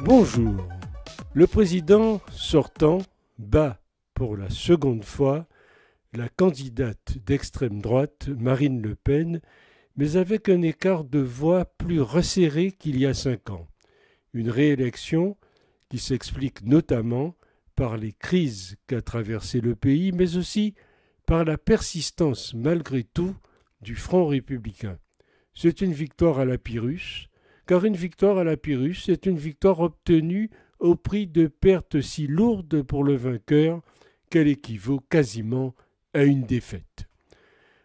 Bonjour. Le président sortant bat pour la seconde fois la candidate d'extrême droite Marine Le Pen, mais avec un écart de voix plus resserré qu'il y a 5 ans. Une réélection qui s'explique notamment par les crises qu'a traversé le pays, mais aussi par la persistance malgré tout du Front républicain. C'est une victoire à la Pyrrhus, car une victoire à la Pyrrhus, c'est une victoire obtenue au prix de pertes si lourdes pour le vainqueur qu'elle équivaut quasiment à une défaite.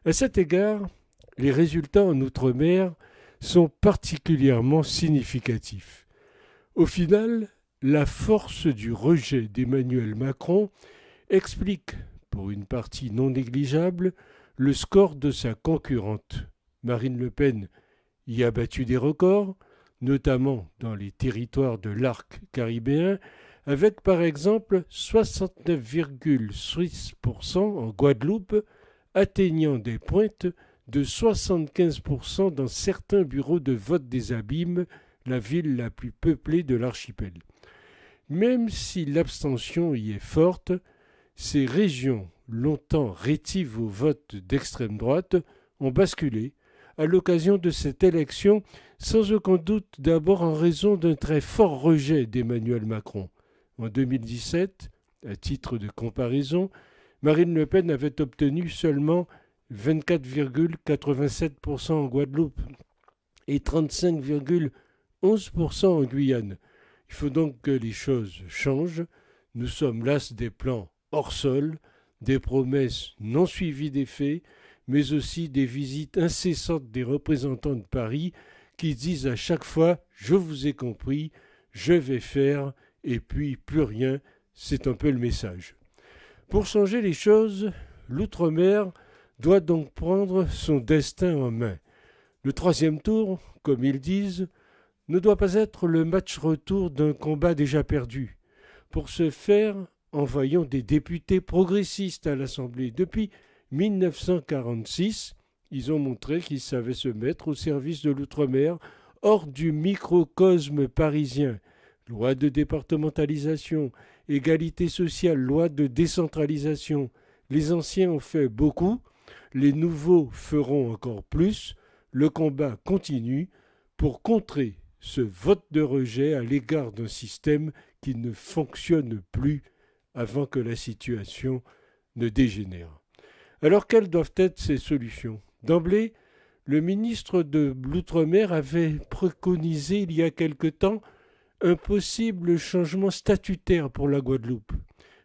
À cet égard, les résultats en Outre-mer sont particulièrement significatifs. Au final, la force du rejet d'Emmanuel Macron explique, pour une partie non négligeable, le score de sa concurrente. Marine Le Pen y a battu des records, notamment dans les territoires de l'arc caribéen, avec par exemple 69,6% en Guadeloupe, atteignant des pointes de 75% dans certains bureaux de vote des Abîmes, la ville la plus peuplée de l'archipel. Même si l'abstention y est forte, ces régions, longtemps rétives au vote d'extrême droite, ont basculé à l'occasion de cette élection, sans aucun doute d'abord en raison d'un très fort rejet d'Emmanuel Macron. En 2017, à titre de comparaison, Marine Le Pen avait obtenu seulement 24,87% en Guadeloupe et 35,11% en Guyane. Il faut donc que les choses changent. Nous sommes las des plans hors sol, des promesses non suivies d'effets, mais aussi des visites incessantes des représentants de Paris qui disent à chaque fois « je vous ai compris, je vais faire » et puis plus rien, c'est un peu le message. Pour changer les choses, l'Outre-mer doit donc prendre son destin en main. Le troisième tour, comme ils disent, ne doit pas être le match retour d'un combat déjà perdu. Pour ce faire, envoyons des députés progressistes à l'Assemblée. Depuis 1946, ils ont montré qu'ils savaient se mettre au service de l'outre-mer hors du microcosme parisien. Loi de départementalisation, égalité sociale, loi de décentralisation. Les anciens ont fait beaucoup, les nouveaux feront encore plus. Le combat continue pour contrer ce vote de rejet à l'égard d'un système qui ne fonctionne plus avant que la situation ne dégénère. Alors quelles doivent être ces solutions ? D'emblée, le ministre de l'Outre-mer avait préconisé il y a quelque temps un possible changement statutaire pour la Guadeloupe.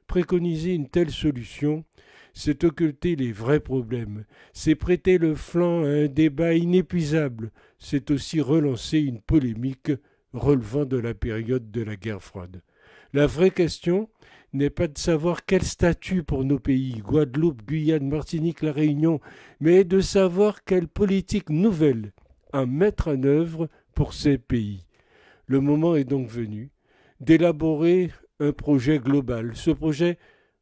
Préconiser une telle solution, c'est occulter les vrais problèmes, c'est prêter le flanc à un débat inépuisable, c'est aussi relancer une polémique relevant de la période de la guerre froide. La vraie question n'est pas de savoir quel statut pour nos pays, Guadeloupe, Guyane, Martinique, La Réunion, mais de savoir quelle politique nouvelle à mettre en œuvre pour ces pays. Le moment est donc venu d'élaborer un projet global. Ce projet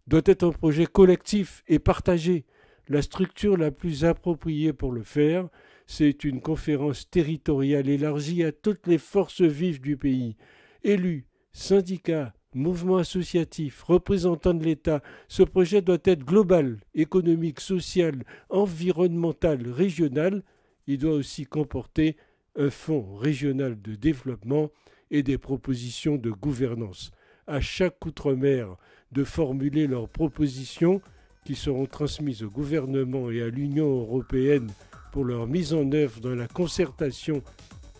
doit être un projet collectif et partagé. La structure la plus appropriée pour le faire, c'est une conférence territoriale élargie à toutes les forces vives du pays. Élus, syndicats, mouvements associatifs, représentants de l'État, ce projet doit être global, économique, social, environnemental, régional. Il doit aussi comporter un fonds régional de développement et des propositions de gouvernance. À chaque outre-mer de formuler leurs propositions qui seront transmises au gouvernement et à l'Union européenne pour leur mise en œuvre dans la concertation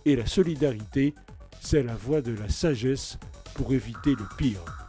et la solidarité. C'est la voie de la sagesse pour éviter le pire.